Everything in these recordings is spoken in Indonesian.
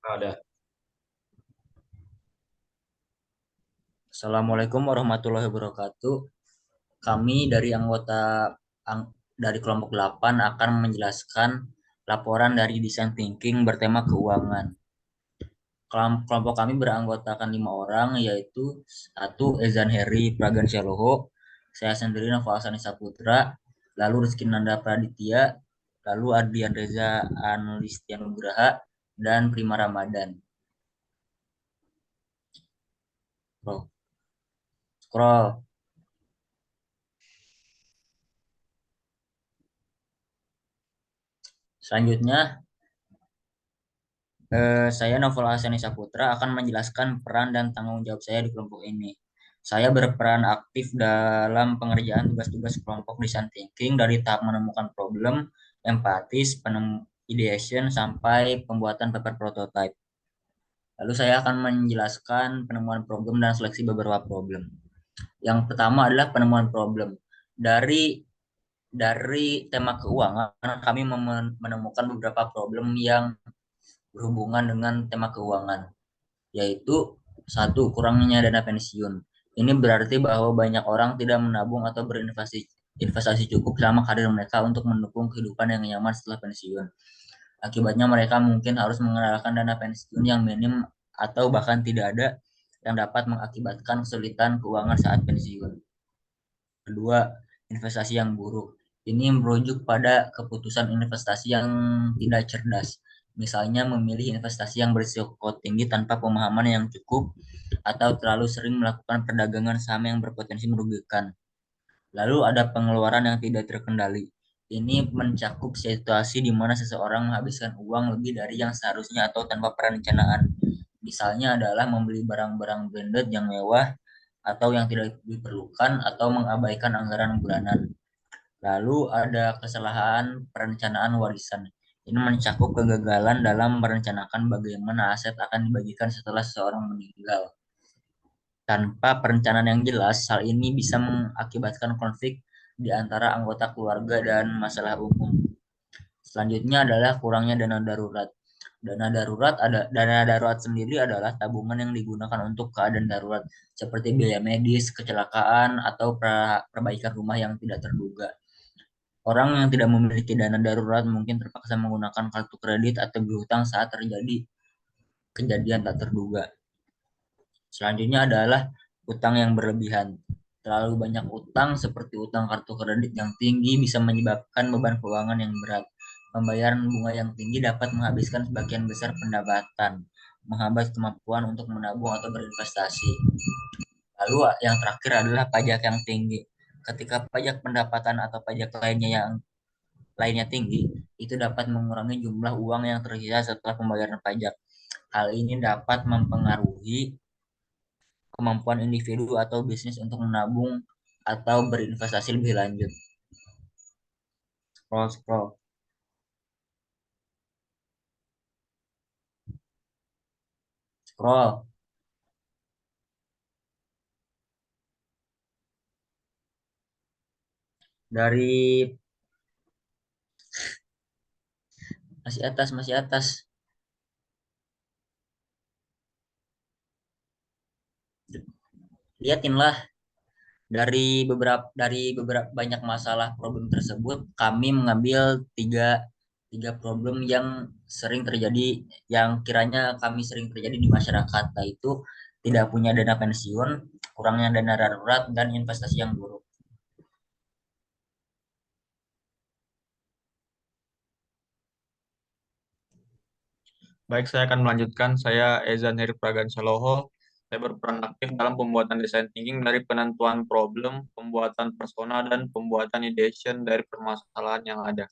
Ada. Assalamualaikum warahmatullahi wabarakatuh. Kami dari dari kelompok 8 akan menjelaskan laporan dari Design Thinking bertema keuangan. Kelompok kami beranggotakan 5 orang, yaitu satu Ezan Heri Pragansyaloho, saya sendiri Noval Hasanisa Saputra, lalu Rizky Nanda Praditya, lalu Ardian Reza Anlistian Nugraha, dan Prima Ramadan. Scroll. Scroll. Selanjutnya, saya Novel Hasanisa Putra akan menjelaskan peran dan tanggung jawab saya di kelompok ini. Saya berperan aktif dalam pengerjaan tugas-tugas kelompok design thinking dari tahap menemukan problem, empatis, ideation, sampai pembuatan paper prototype. Lalu saya akan menjelaskan penemuan problem dan seleksi beberapa problem. Yang pertama adalah penemuan problem. Dari dari tema keuangan, kami menemukan beberapa problem yang berhubungan dengan tema keuangan, yaitu satu, kurangnya dana pensiun. Ini berarti bahwa banyak orang tidak menabung atau berinvestasi cukup selama karir mereka untuk mendukung kehidupan yang nyaman setelah pensiun. Akibatnya mereka mungkin harus mengandalkan dana pensiun yang minim atau bahkan tidak ada, yang dapat mengakibatkan kesulitan keuangan saat pensiun. Kedua, investasi yang buruk. Ini merujuk pada keputusan investasi yang tidak cerdas. Misalnya memilih investasi yang berisiko tinggi tanpa pemahaman yang cukup atau terlalu sering melakukan perdagangan saham yang berpotensi merugikan. Lalu ada pengeluaran yang tidak terkendali. Ini mencakup situasi di mana seseorang menghabiskan uang lebih dari yang seharusnya atau tanpa perencanaan. Misalnya adalah membeli barang-barang branded yang mewah atau yang tidak diperlukan atau mengabaikan anggaran bulanan. Lalu ada kesalahan perencanaan warisan. Ini mencakup kegagalan dalam merencanakan bagaimana aset akan dibagikan setelah seseorang meninggal. Tanpa perencanaan yang jelas, hal ini bisa mengakibatkan konflik di antara anggota keluarga dan masalah umum. Selanjutnya adalah kurangnya dana darurat. Dana darurat sendiri adalah tabungan yang digunakan untuk keadaan darurat seperti biaya medis, kecelakaan, atau perbaikan rumah yang tidak terduga. Orang yang tidak memiliki dana darurat mungkin terpaksa menggunakan kartu kredit atau berhutang saat terjadi kejadian tak terduga. Selanjutnya adalah utang yang berlebihan. Terlalu banyak utang seperti utang kartu kredit yang tinggi bisa menyebabkan beban keuangan yang berat. Pembayaran bunga yang tinggi dapat menghabiskan sebagian besar pendapatan, menghambat kemampuan untuk menabung atau berinvestasi. Lalu yang terakhir adalah pajak yang tinggi. Ketika pajak pendapatan atau pajak lainnya tinggi, itu dapat mengurangi jumlah uang yang tersisa setelah pembayaran pajak. Hal ini dapat mempengaruhi kemampuan individu atau bisnis untuk menabung atau berinvestasi lebih lanjut. Scroll, scroll, scroll. Dari masih atas, masih atas. Liatinlah dari beberapa banyak masalah problem tersebut, kami mengambil tiga tiga problem yang sering terjadi, yang kiranya kami sering terjadi di masyarakat, yaitu tidak punya dana pensiun, kurangnya dana darurat, dan investasi yang buruk. Baik, saya akan melanjutkan. Saya Ezan Heri Pragansyaloho. Saya berperan aktif dalam pembuatan desain thinking dari penentuan problem, pembuatan persona, dan pembuatan ideation dari permasalahan yang ada.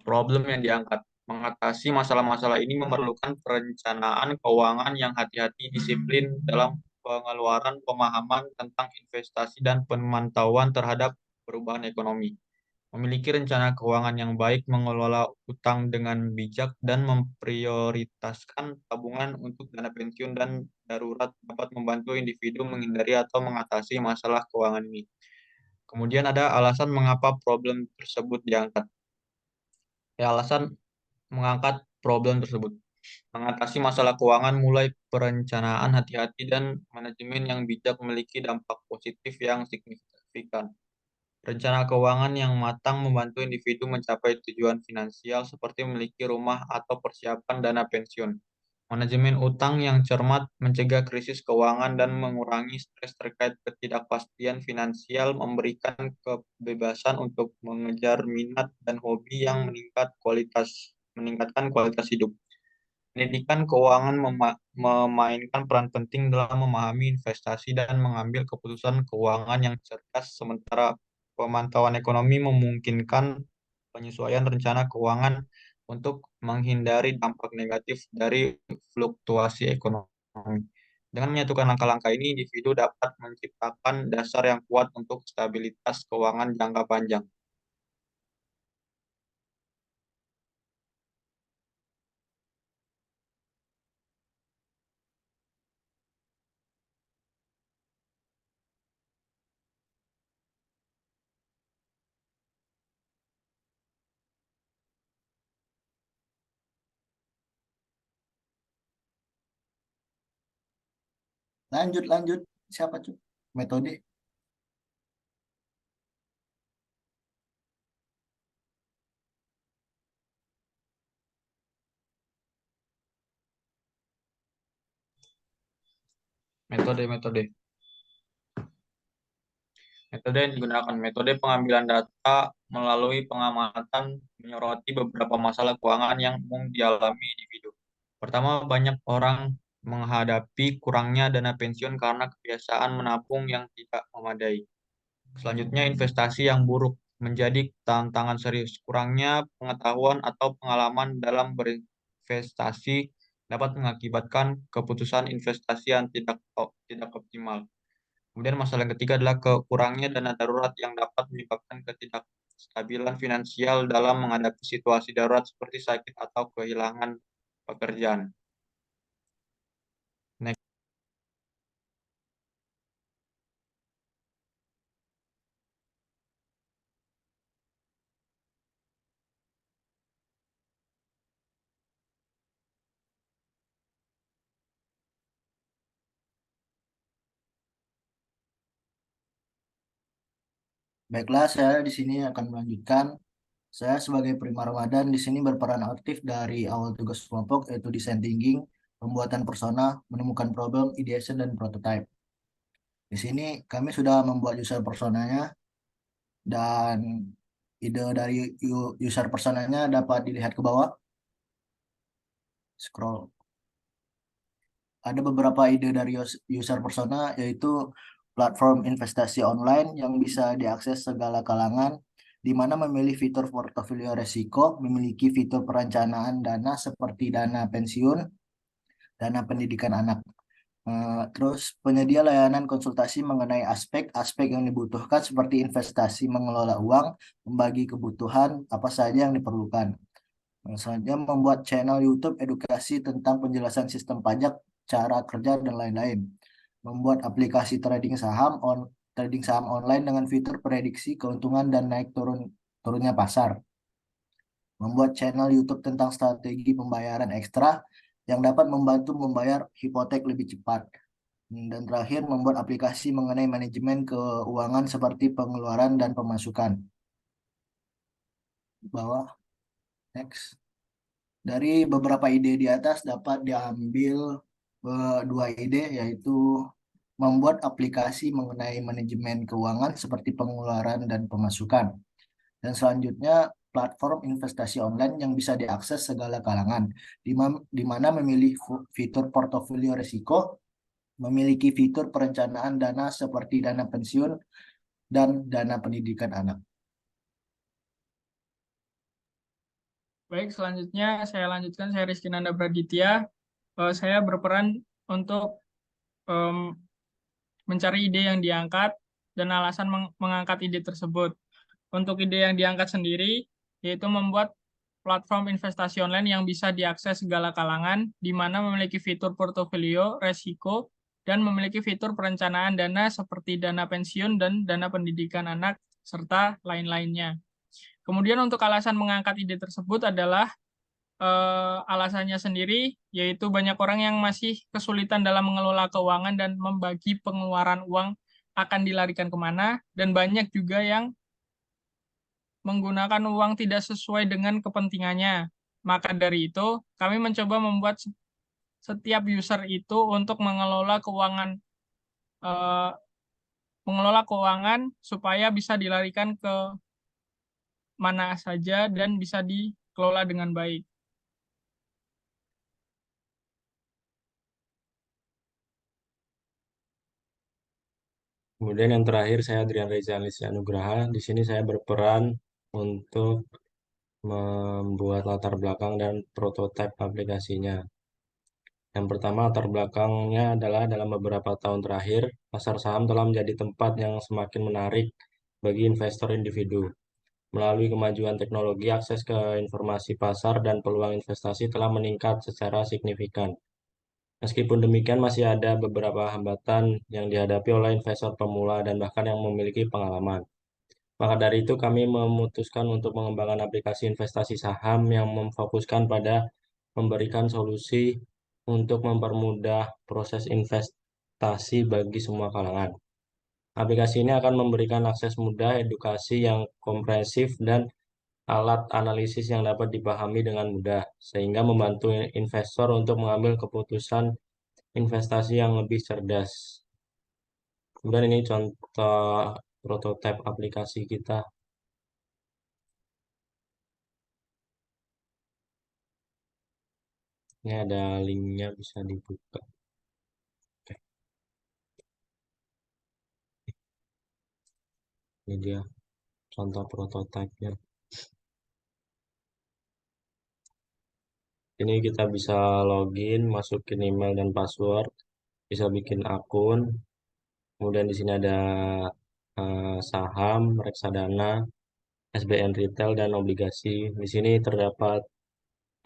Problem yang diangkat. Mengatasi masalah-masalah ini memerlukan perencanaan keuangan yang hati-hati, disiplin dalam pengeluaran, pemahaman tentang investasi, dan pemantauan terhadap perubahan ekonomi. Memiliki rencana keuangan yang baik, mengelola utang dengan bijak, dan memprioritaskan tabungan untuk dana pensiun dan darurat dapat membantu individu menghindari atau mengatasi masalah keuangan ini. Kemudian ada alasan mengapa problem tersebut diangkat. Ya, alasan mengangkat problem tersebut. Mengatasi masalah keuangan mulai perencanaan hati-hati dan manajemen yang bijak memiliki dampak positif yang signifikan. Rencana keuangan yang matang membantu individu mencapai tujuan finansial seperti memiliki rumah atau persiapan dana pensiun. Manajemen utang yang cermat mencegah krisis keuangan dan mengurangi stres terkait ketidakpastian finansial, memberikan kebebasan untuk mengejar minat dan hobi yang meningkatkan kualitas hidup. Pendidikan keuangan memainkan peran penting dalam memahami investasi dan mengambil keputusan keuangan yang cerdas, sementara pemantauan ekonomi memungkinkan penyesuaian rencana keuangan untuk menghindari dampak negatif dari fluktuasi ekonomi. Dengan menyatukan langkah-langkah ini, individu dapat menciptakan dasar yang kuat untuk stabilitas keuangan jangka panjang. Lanjut, lanjut. Siapa tuh? Metode. Metode-metode. Metode yang digunakan, metode pengambilan data melalui pengamatan menyoroti beberapa masalah keuangan yang umum dialami individu. Pertama, banyak orang menghadapi kurangnya dana pensiun karena kebiasaan menabung yang tidak memadai. Selanjutnya, investasi yang buruk menjadi tantangan serius. Kurangnya pengetahuan atau pengalaman dalam berinvestasi dapat mengakibatkan keputusan investasi yang tidak optimal. Kemudian masalah yang ketiga adalah kurangnya dana darurat yang dapat menyebabkan ketidakstabilan finansial dalam menghadapi situasi darurat seperti sakit atau kehilangan pekerjaan. Next. Baiklah, saya di sini akan melanjutkan. Saya sebagai Prima Ramadan di sini berperan aktif dari awal tugas kelompok yaitu design thinking, pembuatan persona, menemukan problem, ideation, dan prototype. Di sini kami sudah membuat user personanya dan ide dari user personanya dapat dilihat ke bawah. Scroll. Ada beberapa ide dari user persona yaitu platform investasi online yang bisa diakses segala kalangan, di mana memilih fitur portofolio resiko, memiliki fitur perencanaan dana seperti dana pensiun, dana pendidikan anak. Terus penyedia layanan konsultasi mengenai aspek-aspek yang dibutuhkan seperti investasi, mengelola uang, membagi kebutuhan, apa saja yang diperlukan. Selanjutnya membuat channel YouTube edukasi tentang penjelasan sistem pajak, cara kerja, dan lain-lain. Membuat aplikasi trading saham online dengan fitur prediksi keuntungan dan naik turunnya pasar. Membuat channel YouTube tentang strategi pembayaran ekstra yang dapat membantu membayar hipotek lebih cepat. Dan terakhir membuat aplikasi mengenai manajemen keuangan seperti pengeluaran dan pemasukan. Bawah, next. Dari beberapa ide di atas dapat diambil dua ide, yaitu membuat aplikasi mengenai manajemen keuangan seperti pengeluaran dan pemasukan. Dan selanjutnya platform investasi online yang bisa diakses segala kalangan, di mana memilih fitur portofolio risiko, memiliki fitur perencanaan dana seperti dana pensiun dan dana pendidikan anak. Baik, selanjutnya saya lanjutkan. Saya Rizky Nanda Praditya. Saya berperan untuk mencari ide yang diangkat dan alasan mengangkat ide tersebut. Untuk ide yang diangkat sendiri, yaitu membuat platform investasi online yang bisa diakses segala kalangan, di mana memiliki fitur portofolio, resiko, dan memiliki fitur perencanaan dana seperti dana pensiun dan dana pendidikan anak, serta lain-lainnya. Kemudian untuk alasan mengangkat ide tersebut adalah alasannya sendiri, yaitu banyak orang yang masih kesulitan dalam mengelola keuangan dan membagi pengeluaran uang akan dilarikan kemana, dan banyak juga yang menggunakan uang tidak sesuai dengan kepentingannya. Maka dari itu, kami mencoba membuat setiap user itu untuk eh, mengelola keuangan supaya bisa dilarikan ke mana saja dan bisa dikelola dengan baik. Kemudian yang terakhir saya Adrian Reza Alisya Nugraha. Di sini saya berperan untuk membuat latar belakang dan prototipe aplikasinya. Yang pertama, latar belakangnya adalah dalam beberapa tahun terakhir, pasar saham telah menjadi tempat yang semakin menarik bagi investor individu. Melalui kemajuan teknologi, akses ke informasi pasar dan peluang investasi telah meningkat secara signifikan. Meskipun demikian, masih ada beberapa hambatan yang dihadapi oleh investor pemula dan bahkan yang memiliki pengalaman. Maka dari itu, kami memutuskan untuk mengembangkan aplikasi investasi saham yang memfokuskan pada memberikan solusi untuk mempermudah proses investasi bagi semua kalangan. Aplikasi ini akan memberikan akses mudah, edukasi yang komprehensif, dan alat analisis yang dapat dipahami dengan mudah, sehingga membantu investor untuk mengambil keputusan investasi yang lebih cerdas. Kemudian ini contoh prototipe aplikasi kita. Ini ada linknya, bisa dibuka. Oke. Ini dia contoh prototipenya. Ini kita bisa login, masukin email dan password, bisa bikin akun. Kemudian di sini ada saham, reksadana, SBN retail dan obligasi. Di sini terdapat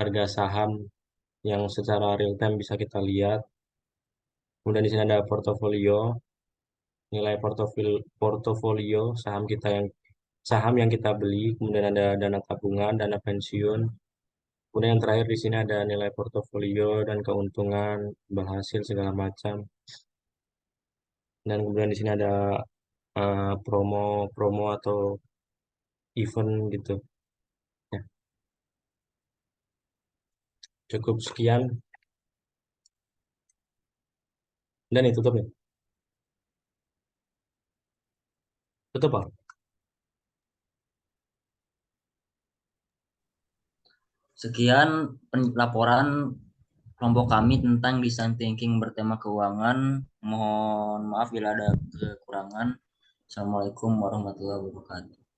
harga saham yang secara real time bisa kita lihat. Kemudian di sini ada portofolio, nilai portofolio saham yang kita beli. Kemudian ada dana tabungan, dana pensiun. Kemudian yang terakhir di sini ada nilai portofolio dan keuntungan, imbal hasil segala macam. Dan kemudian di sini ada promo atau event gitu. Ya, cukup sekian dan ditutup ya. Tutup Pak. Sekian laporan kelompok kami tentang design thinking bertema keuangan. Mohon maaf bila ada kekurangan. Assalamualaikum warahmatullahi wabarakatuh.